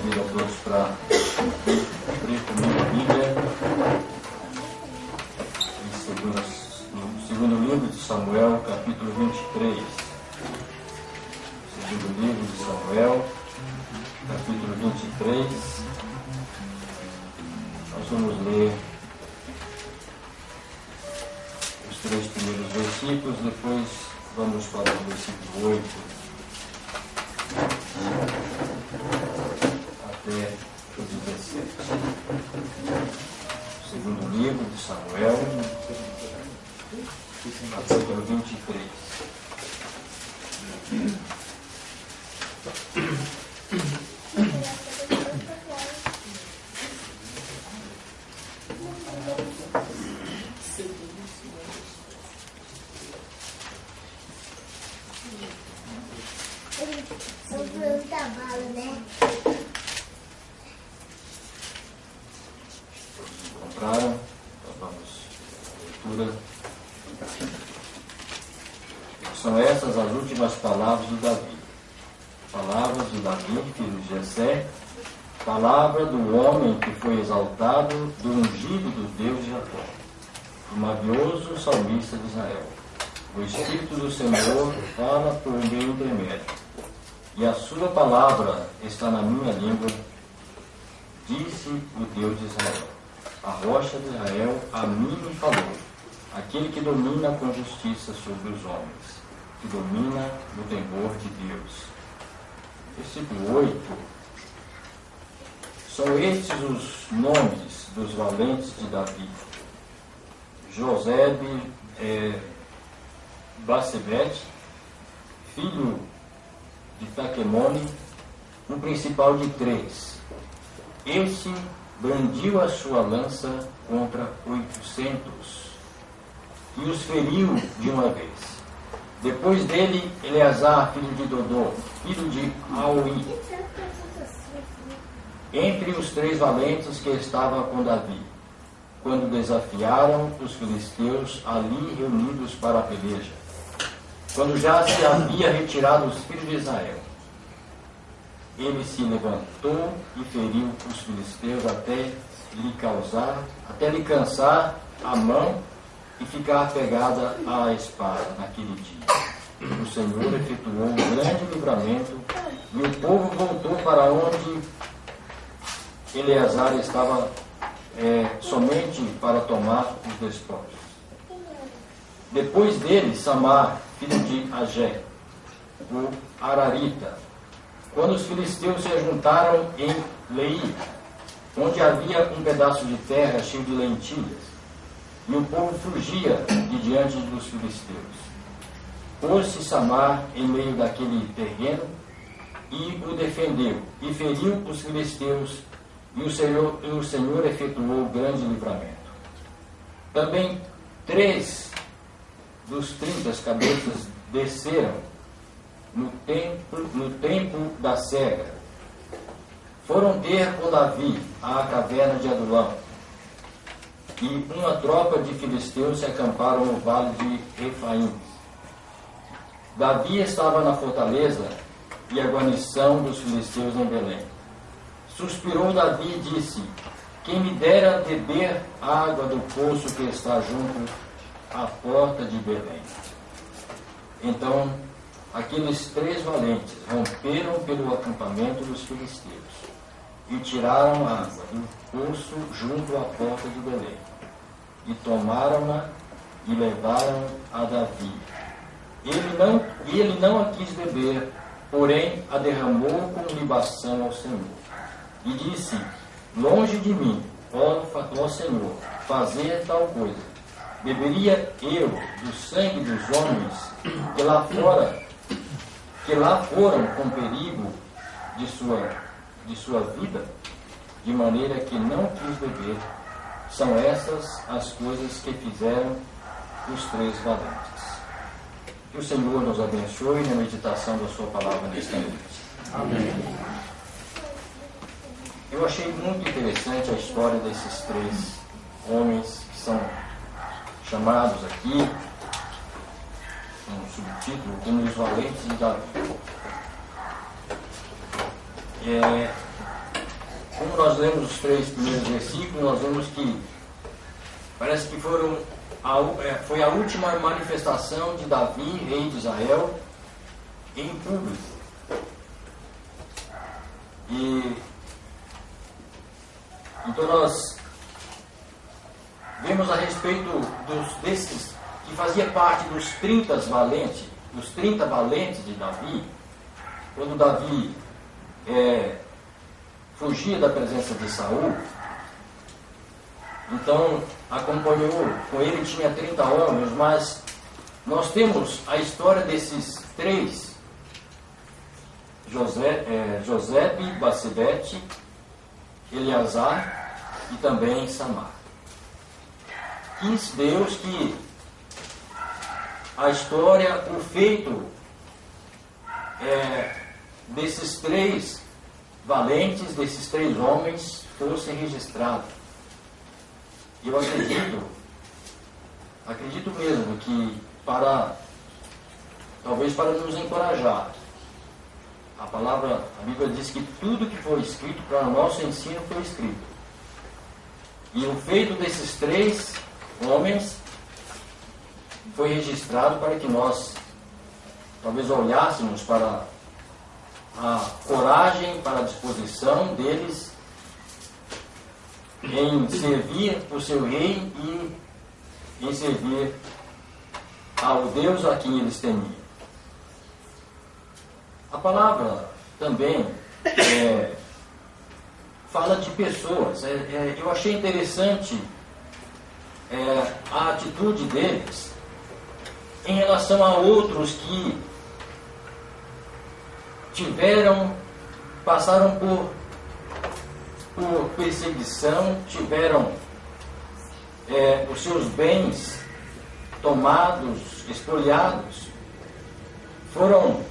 convido a todos para abrir comigo a Bíblia no segundo livro de Samuel, capítulo 23. Segundo livro de Samuel, capítulo 23. Nós vamos ler os 3 primeiros versículos, depois vamos para o versículo 8 até o 17. Segundo livro de Samuel, capítulo 23. Encontraram? Então vamos à leitura. São essas as últimas palavras de Davi. Palavras de Davi, filho de Jessé, palavra do homem que foi exaltado, do ungido do Deus de Jacó, do mavioso salmista de Israel. O Espírito do Senhor fala por meu intermédio, e a sua palavra está na minha língua, disse o Deus de Israel. A rocha de Israel a mim me falou, aquele que domina com justiça sobre os homens, que domina no temor de Deus. Versículo 8. São estes os nomes dos valentes de Davi: Josebe, Basebete, filho de Taquemone, o principal de 3. Este brandiu a sua lança contra 800 e os feriu de uma vez. Depois dele, Eleazar, filho de Dodô, filho de Aui, entre os 3 valentes que estavam com Davi, quando desafiaram os filisteus ali reunidos para a peleja, quando já se havia retirado os filhos de Israel. Ele se levantou e feriu os filisteus até lhe cansar a mão e ficar pegada à espada naquele dia. O Senhor efetuou um grande livramento e o povo voltou para onde Eleazar estava somente para tomar os despojos. Depois dele, Samar, filho de Agé, o Ararita, quando os filisteus se juntaram em Leí, onde havia um pedaço de terra cheio de lentilhas, e o povo fugia de diante dos filisteus. Pôs-se Samar em meio daquele terreno e o defendeu, e feriu os filisteus, e o Senhor efetuou grande livramento. Também 3 dos 30 cabeças desceram no tempo da cega. Foram ter com Davi à caverna de Adulão, e uma tropa de filisteus se acamparam no vale de Refaim. Davi estava na fortaleza e a guarnição dos filisteus em Belém. Suspirou Davi e disse: quem me dera beber água do poço que está junto à porta de Belém. Então aqueles 3 valentes romperam pelo acampamento dos filisteus e tiraram água do poço junto à porta de Belém, e tomaram-na e levaram a Davi. Ele não a quis beber, porém a derramou como libação ao Senhor. E disse: longe de mim, ó Senhor, fazer tal coisa. Beberia eu do sangue dos homens que lá foram com perigo de sua vida, de maneira que não quis beber. São essas as coisas que fizeram os 3 valentes. Que o Senhor nos abençoe na meditação da sua palavra nesta noite. Amém. Eu achei muito interessante a história desses 3 homens que são chamados aqui, um subtítulo, como os valentes de Davi. nós lemos os 3 primeiros versículos, nós vemos que parece que foi a última manifestação de Davi, rei de Israel, em público. E então nós vemos a respeito desses que fazia parte dos 30 valentes de Davi, quando Davi fugia da presença de Saul. Então acompanhou, com ele tinha 30 homens, mas nós temos a história desses 3, Josebe, Batsebete, Eleazar e também Samar. Quis Deus que a história, o feito desses 3 valentes, desses 3 homens, fosse registrado. Eu acredito mesmo que talvez para nos encorajar, a Bíblia diz que tudo que foi escrito para o nosso ensino foi escrito. E o feito desses 3 homens foi registrado para que nós talvez olhássemos para a coragem, para a disposição deles em servir o seu rei e em servir ao Deus a quem eles temiam. A palavra também fala de pessoas. Eu achei interessante a atitude deles em relação a outros que passaram por perseguição, tiveram os seus bens tomados, expoliados, foram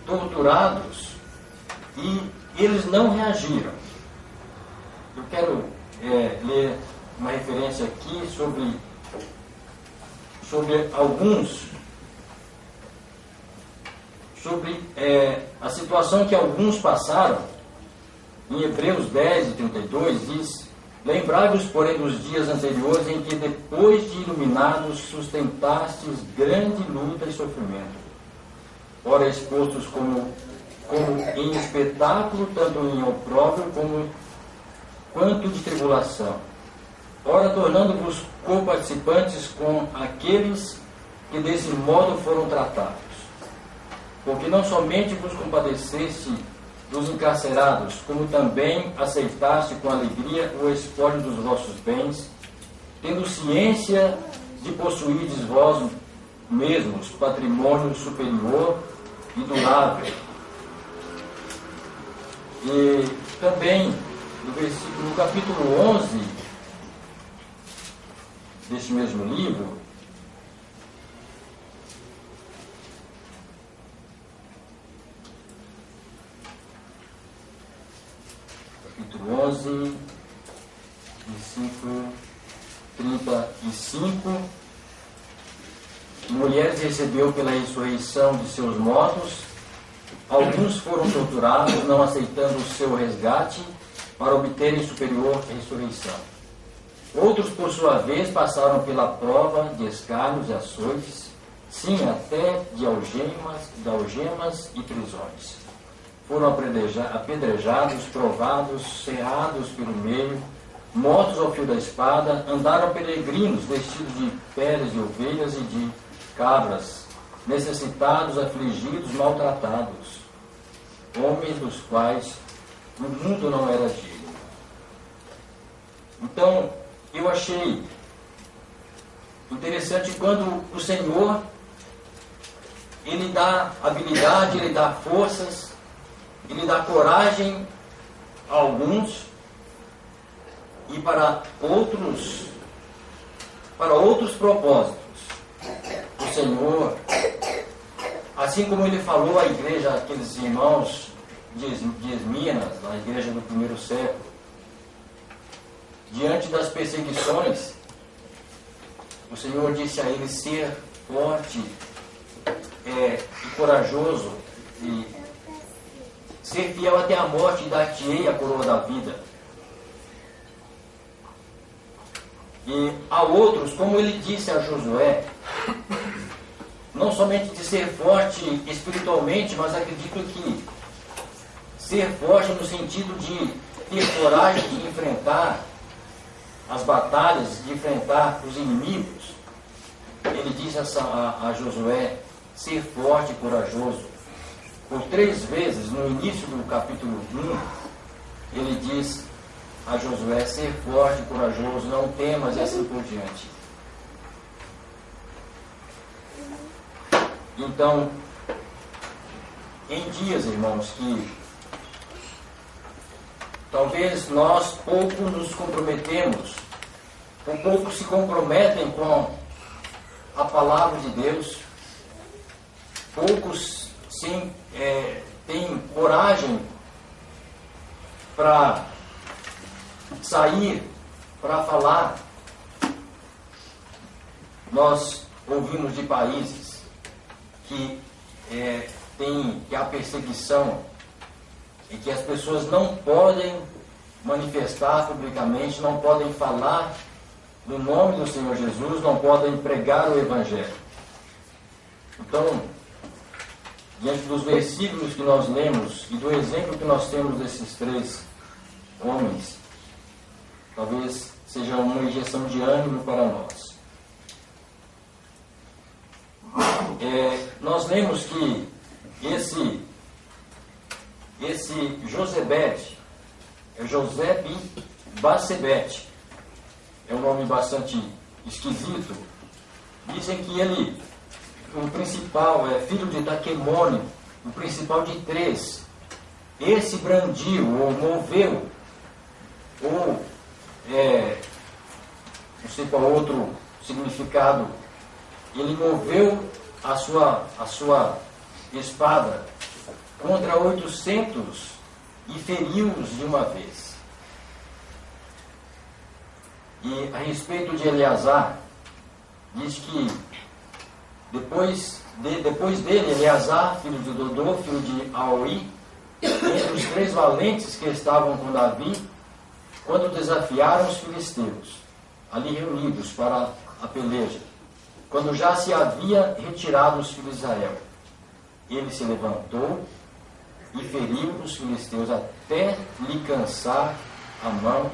torturados e eles não reagiram. Eu quero ler uma referência aqui sobre a situação que alguns passaram. Em Hebreus 10 e 32 diz: lembrai-vos, porém, dos dias anteriores em que, depois de iluminados, sustentastes grande luta e sofrimento, ora expostos como em espetáculo, tanto em opróbrio quanto de tribulação, ora tornando-vos co-participantes com aqueles que desse modo foram tratados. Porque não somente vos compadeceste dos encarcerados, como também aceitaste com alegria o espólio dos vossos bens, tendo ciência de possuirdes vós mesmos patrimônio superior e durável. E também no capítulo 11 deste mesmo livro, capítulo 11, versículo 35, mulheres recebeu pela ressurreição de seus mortos, alguns foram torturados, não aceitando o seu resgate, para obterem superior ressurreição. Outros, por sua vez, passaram pela prova de escárnios e açoites, sim, até de algemas e prisões. Foram apedrejados, provados, cerrados pelo meio, mortos ao fio da espada, andaram peregrinos vestidos de peles de ovelhas e de cabras, necessitados, afligidos, maltratados, homens dos quais o mundo não era digno. Então, eu achei interessante quando o Senhor, Ele dá habilidade, Ele dá forças, Ele dá coragem a alguns, e para outros propósitos. O Senhor, assim como Ele falou à igreja, aqueles irmãos de Esminas, na igreja do primeiro século, diante das perseguições, o Senhor disse a eles ser forte e corajoso, e ser fiel até a morte e dar-te-ei a coroa da vida. E a outros, como ele disse a Josué, não somente de ser forte espiritualmente, mas acredito que ser forte no sentido de ter coragem de enfrentar as batalhas, de enfrentar os inimigos. Ele disse a Josué, ser forte e corajoso. Por 3 vezes, no início do capítulo 1, ele diz a Josué, ser forte e corajoso, não temas, e assim por diante. Então, em dias, irmãos, que talvez nós pouco nos comprometemos, ou pouco se comprometem com a palavra de Deus, poucos têm coragem para sair, para falar. Nós ouvimos de países que há perseguição e que as pessoas não podem manifestar publicamente, não podem falar no nome do Senhor Jesus, não podem pregar o Evangelho. Então, diante dos versículos que nós lemos e do exemplo que nós temos desses 3 homens, talvez seja uma injeção de ânimo para nós. Nós lemos que esse Josebete, Josebe Basebete, é um nome bastante esquisito. Dizem que ele, o principal, é filho de Taquemônio, o principal de 3. Esse brandiu, ou moveu, ou, não sei qual outro significado, ele moveu a sua espada contra 800 e feriu-os de uma vez. E a respeito de Eleazar, diz que depois dele, Eleazar, filho de Dodô, filho de Aoi, entre os 3 valentes que estavam com Davi, quando desafiaram os filisteus, ali reunidos para a peleja, quando já se havia retirado os filhos de Israel, ele se levantou e feriu os filisteus até lhe cansar a mão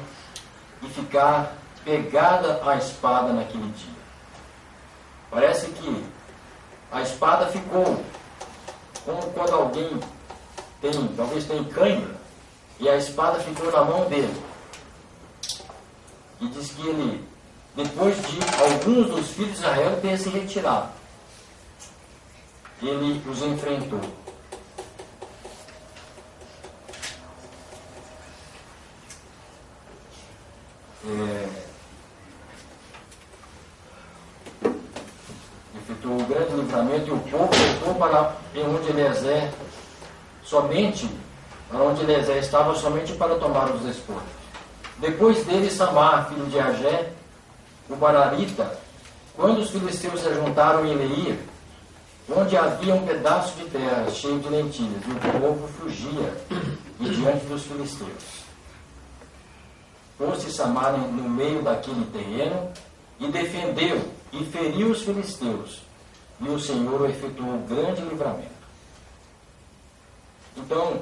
e ficar pegada a espada naquele dia. Parece que a espada ficou como quando alguém talvez tem cãibra, e a espada ficou na mão dele. E diz que ele, depois de alguns dos filhos de Israel ter se retirado, ele os enfrentou. Efetuou o grande livramento, e o povo voltou para onde Eliezer estava, somente para tomar os despojos. Depois dele, Samar, filho de Agé, o Bararita, quando os filisteus se juntaram em Leir, onde havia um pedaço de terra cheio de lentilhas, e o povo fugia de diante dos filisteus. Pôs-se Samar no meio daquele terreno e defendeu e feriu os filisteus, e o Senhor efetuou grande livramento. Então,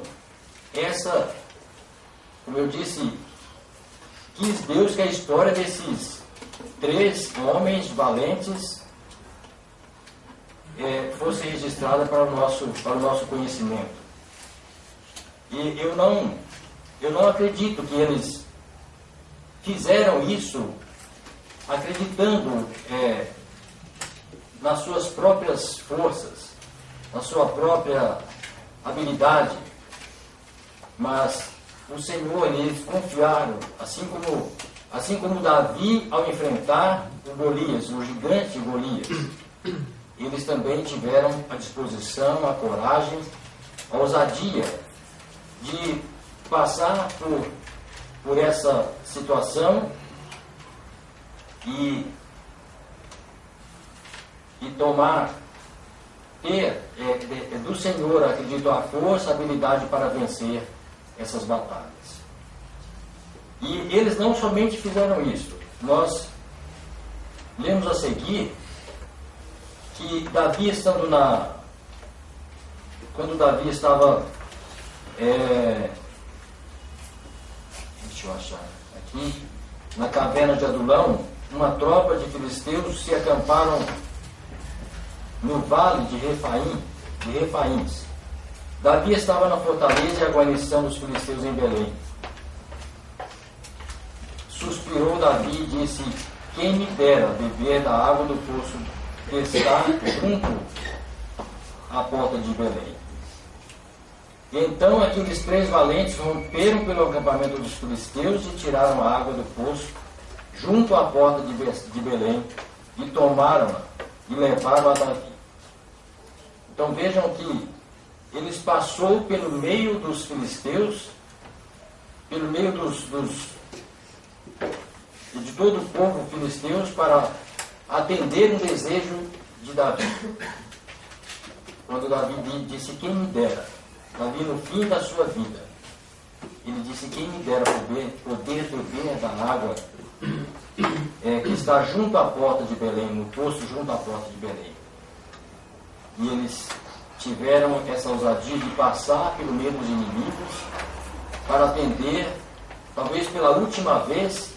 como eu disse, quis Deus que a história desses 3 homens valentes fosse registrada para o nosso conhecimento. E eu não acredito que eles fizeram isso acreditando nas suas próprias forças, na sua própria habilidade, mas o Senhor, eles confiaram, assim como Davi, ao enfrentar o Golias, o gigante Golias, eles também tiveram a disposição, a coragem, a ousadia de passar por essa situação e tomar ter do Senhor, acredito, a força, a habilidade para vencer essas batalhas. E eles não somente fizeram isso. Nós lemos a seguir que Davi, quando Davi estava, deixa eu achar aqui, na caverna de Adulão, uma tropa de filisteus se acamparam no vale de Refaíns. Davi estava na fortaleza e a guarnição dos filisteus em Belém. Suspirou Davi e disse: quem me dera beber da água do poço que está junto à porta de Belém. Então aqueles 3 valentes romperam pelo acampamento dos filisteus e tiraram a água do poço junto à porta de Belém e tomaram-na e levaram a Davi. Então vejam que eles passou pelo meio dos filisteus, pelo meio de todo o povo filisteus, para atender um desejo de Davi. Quando Davi disse: quem me dera, Davi no fim da sua vida, ele disse: quem me dera poder beber da água que está junto à porta de Belém, no poço junto à porta de Belém. E eles tiveram essa ousadia de passar pelo meio dos inimigos para atender, talvez pela última vez,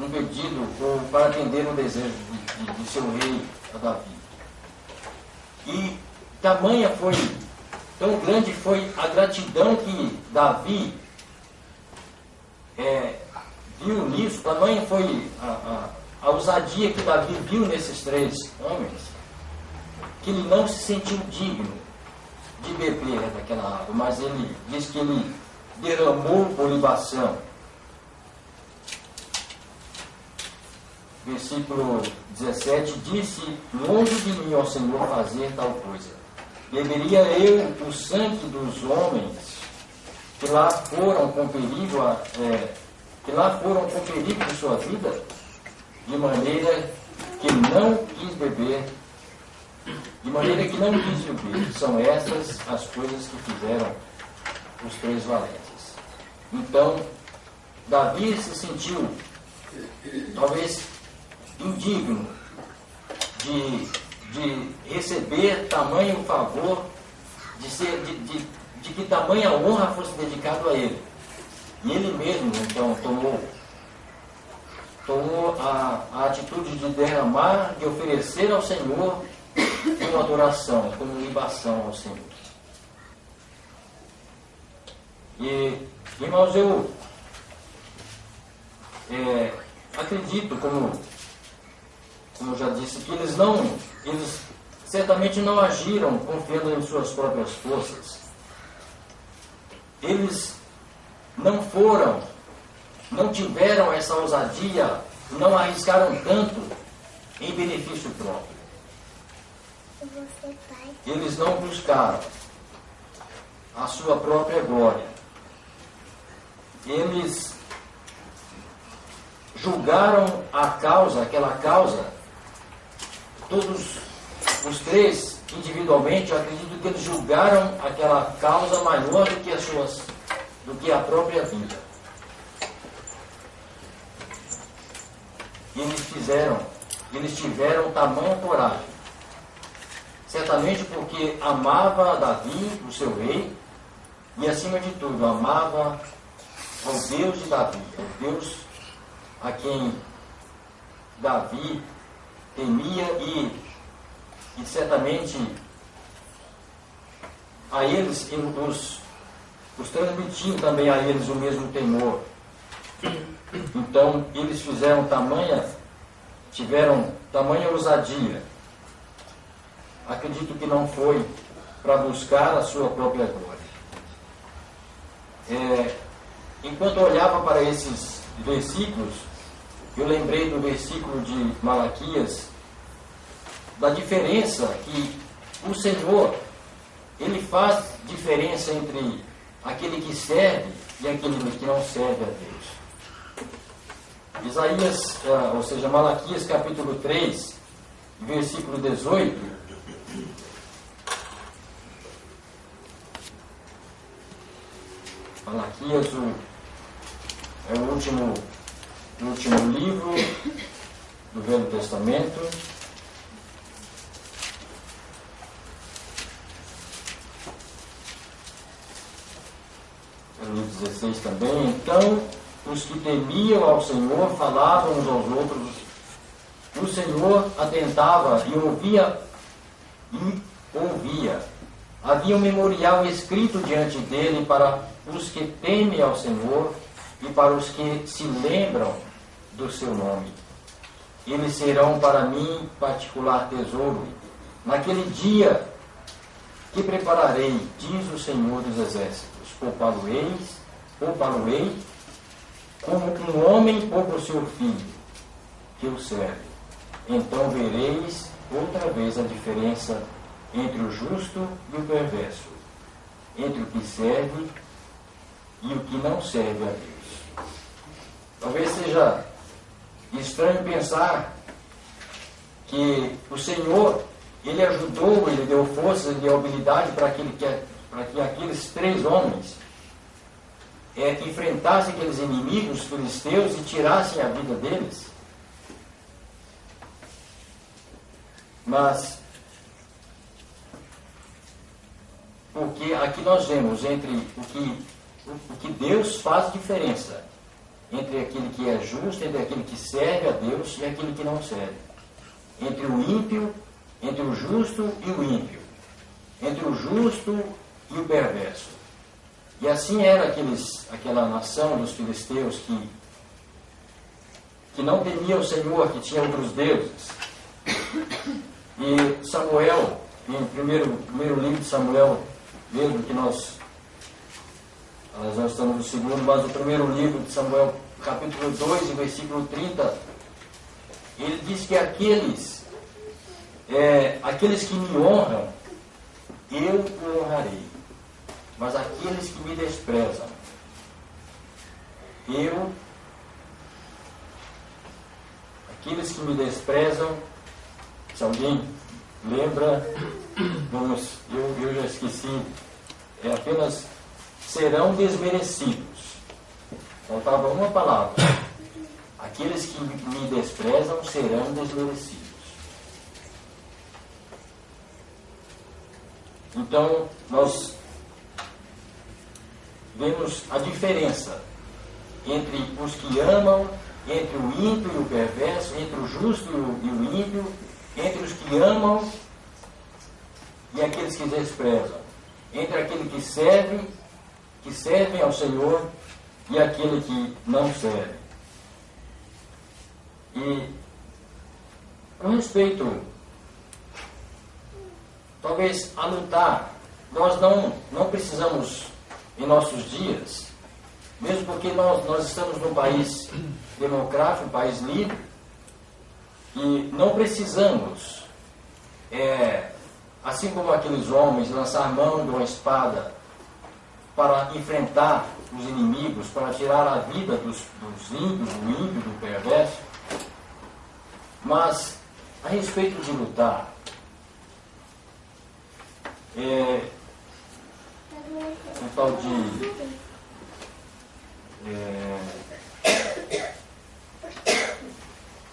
um pedido, ou para atender um desejo de seu rei, a Davi. E tão grande foi a gratidão que Davi viu nisso, tamanha foi a ousadia que Davi viu nesses 3 homens, que ele não se sentiu digno de beber daquela água, mas ele diz que ele derramou por libação. Versículo 17, disse: longe de mim, ó Senhor, fazer tal coisa. Beberia eu o sangue dos homens que lá foram com perigo de sua vida, de maneira que não quis beber. São estas as coisas que fizeram os 3 valentes. Então, Davi se sentiu, talvez, indigno de receber tamanho favor, de que tamanha honra fosse dedicado a ele. E ele mesmo, então, tomou a atitude de derramar, de oferecer ao Senhor como adoração, como libação ao Senhor. E, irmãos, eu acredito, como eu já disse, que eles certamente não agiram confiando em suas próprias forças. Eles não tiveram essa ousadia, não arriscaram tanto em benefício próprio. Eles não buscaram a sua própria glória. Eles julgaram aquela causa, todos os 3 individualmente, eu acredito que eles julgaram aquela causa maior do que a própria vida. E eles tiveram tamanha coragem, certamente porque amava Davi, o seu rei, e acima de tudo amava ao Deus de Davi, ao Deus a quem Davi temia e certamente a eles, os transmitiam também a eles o mesmo temor. Então eles tiveram tamanha ousadia. Acredito que não foi para buscar a sua própria glória. Enquanto eu olhava para esses versículos, eu lembrei do versículo de Malaquias, da diferença que o Senhor, Ele faz diferença entre aquele que serve e aquele que não serve a Deus. Isaías, ou seja, Malaquias capítulo 3, versículo 18, Malaquias é o último livro do Velho Testamento. No 16 também. Então, os que temiam ao Senhor falavam uns aos outros. O Senhor atentava e ouvia. Havia um memorial escrito diante dele para os que temem ao Senhor e para os que se lembram do seu nome. Eles serão para mim particular tesouro. Naquele dia que prepararei, diz o Senhor dos Exércitos, poupá-lo-ei como um homem poupa o seu filho, que o serve. Então vereis outra vez a diferença entre o justo e o perverso, entre o que serve e o que não serve a Deus. Talvez seja estranho pensar que o Senhor, Ele ajudou, Ele deu força, Ele deu habilidade para que aqueles 3 homens enfrentassem aqueles inimigos filisteus e tirassem a vida deles. Mas, porque aqui nós vemos entre o que Deus faz diferença entre aquele que é justo, entre aquele que serve a Deus e aquele que não serve. Entre o ímpio, entre o justo e o ímpio. Entre o justo e o perverso. E assim era aquela nação dos filisteus que não temia o Senhor, que tinha outros deuses. E Samuel, em primeiro livro de Samuel, mesmo que nós estamos no segundo, mas o primeiro livro de Samuel, capítulo 2, versículo 30, ele diz que aqueles que me honram, eu o honrarei. Mas aqueles que me desprezam, aqueles que me desprezam, se alguém lembra, eu já esqueci, apenas serão desmerecidos. Faltava uma palavra. Aqueles que me desprezam serão desmerecidos. Então, nós vemos a diferença entre os que amam, entre o ímpio e o perverso, entre o justo e o ímpio, entre os que amam e aqueles que desprezam, entre aquele que servem ao Senhor e aquele que não serve. E com respeito, talvez, a lutar, nós não precisamos, em nossos dias, mesmo porque nós estamos num país democrático, um país livre, e não precisamos, assim como aqueles homens, lançar mão de uma espada para enfrentar os inimigos, para tirar a vida dos ímpios, do ímpio, do perverso. Mas, a respeito de lutar, um tal de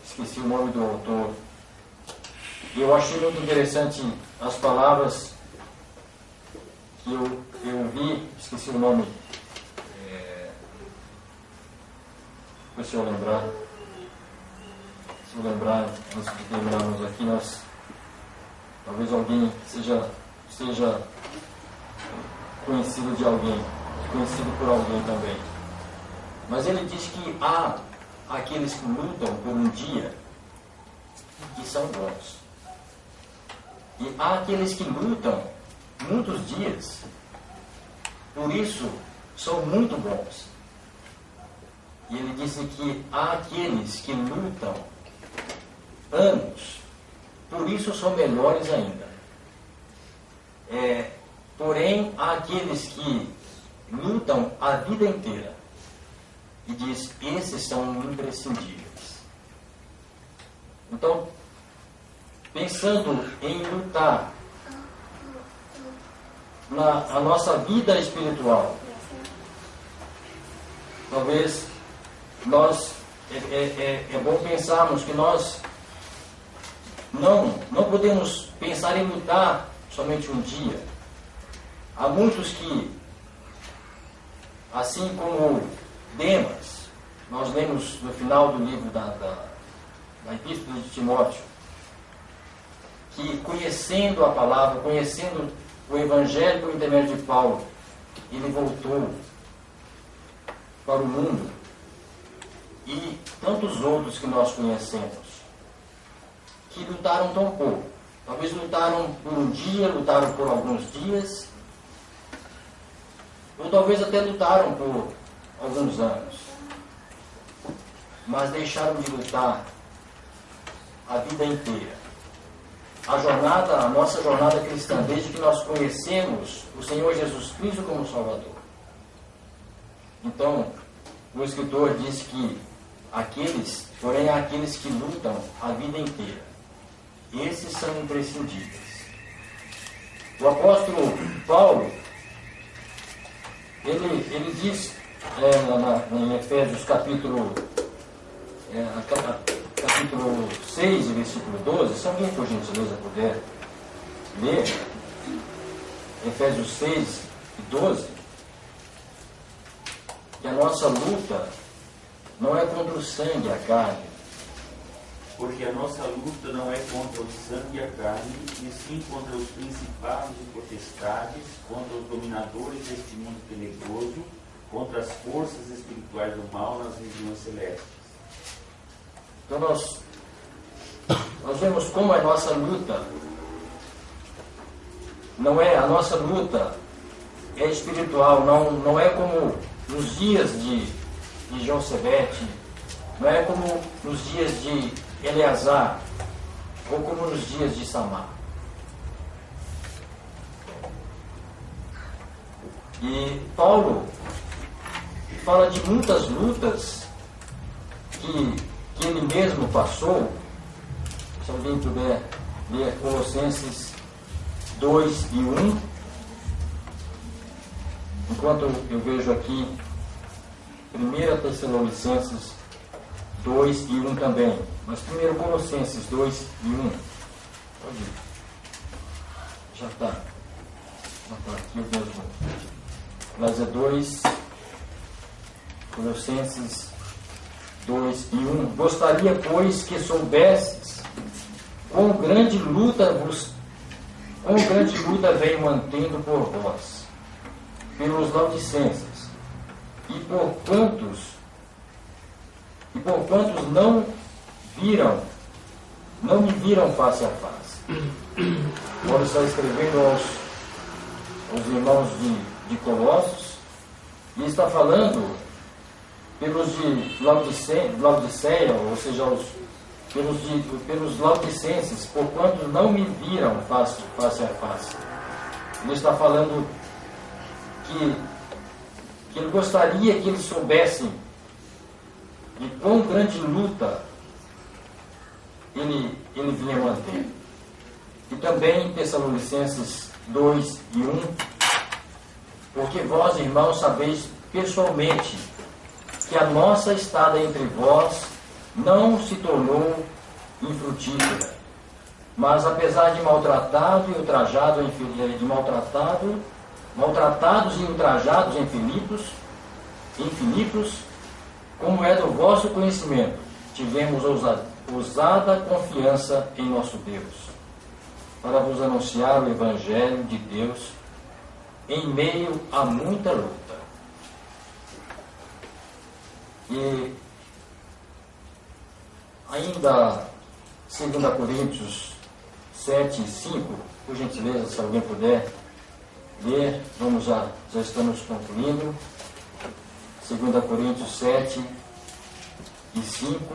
esqueci o nome do autor. Eu achei muito interessante as palavras que eu vi, esqueci o nome. Se eu lembrar, antes de terminarmos aqui, talvez alguém seja conhecido de alguém, conhecido por alguém também. Mas ele diz que há aqueles que lutam por um dia que são bons. E há aqueles que lutam muitos dias, por isso são muito bons. E ele disse que há aqueles que lutam anos, por isso são melhores ainda. Porém, há aqueles que lutam a vida inteira. E diz, esses são imprescindíveis. Então, pensando em lutar a nossa vida espiritual, talvez é bom pensarmos que nós não podemos pensar em lutar somente um dia. Há muitos que, assim como Demas, nós lemos no final do livro da Epístola de Timóteo, que conhecendo a palavra, conhecendo o Evangelho por intermédio de Paulo, ele voltou para o mundo. E tantos outros que nós conhecemos, que lutaram tão pouco. Talvez lutaram por um dia, lutaram por alguns dias, ou talvez até lutaram por alguns anos, mas deixaram de lutar a vida inteira. A nossa jornada cristã, desde que nós conhecemos o Senhor Jesus Cristo como Salvador. Então, o escritor diz que porém há aqueles que lutam a vida inteira. Esses são imprescindíveis. O apóstolo Paulo, ele diz em Efésios capítulo 6, versículo 12, se alguém por gentileza puder ler, Efésios 6 e 12, que a nossa luta não é contra o sangue e a carne. Porque a nossa luta não é contra o sangue e a carne, e sim contra os principados e potestades, contra os dominadores deste mundo tenebroso, contra as forças espirituais do mal nas regiões celestes. Então nós vemos como a nossa luta a nossa luta é espiritual, não é como nos dias de Josebete, não é como nos dias de Eleazar, ou como nos dias de Samar. E Paulo fala de muitas lutas que ele mesmo passou. Se alguém puder ler Colossenses 2 e 1, enquanto eu vejo aqui 1 Tessalonicenses 2 e 1 também. Mas primeiro Colossenses 2 e 1. Pode ir. Já está aqui o mesmo. Mas é 2, Colossenses 2 e 1. Gostaria, pois, que soubesses quão grande luta venho mantendo por vós, pelos laodicenses, e por quantos não me viram face a face. Paulo está escrevendo aos irmãos de Colossos, e está falando pelos de Laodiceia, ou seja, pelos laodicenses, por quanto não me viram face a face. Ele está falando que ele gostaria que eles soubessem de quão grande luta ele vinha manter. E também em Tessalonicenses 2 e 1, porque vós, irmãos, sabeis pessoalmente que a nossa estada entre vós não se tornou infrutífera, mas apesar de maltratados e ultrajados em Filipos, como é do vosso conhecimento, tivemos ousada confiança em nosso Deus, para vos anunciar o Evangelho de Deus em meio a muita luta. E ainda 2 Coríntios 7 e 5, por gentileza, se alguém puder ler, já estamos concluindo. 2 Coríntios 7 e 5.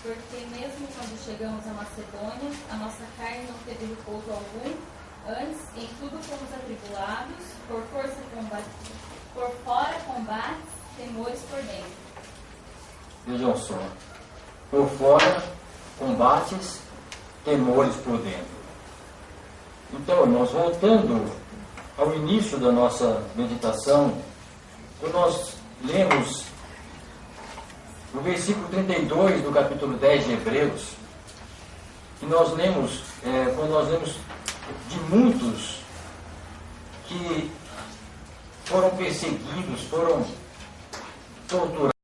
Porque mesmo quando chegamos a Macedônia, a nossa carne não teve repouso algum, antes em tudo fomos atribulados, por fora combates, temores por dentro. Vejam só, por fora combates, temores por dentro. Então, irmãos, voltando ao início da nossa meditação, quando nós lemos o versículo 32 do capítulo 10 de Hebreus, que nós lemos, quando nós lemos de muitos que foram perseguidos, foram torturados,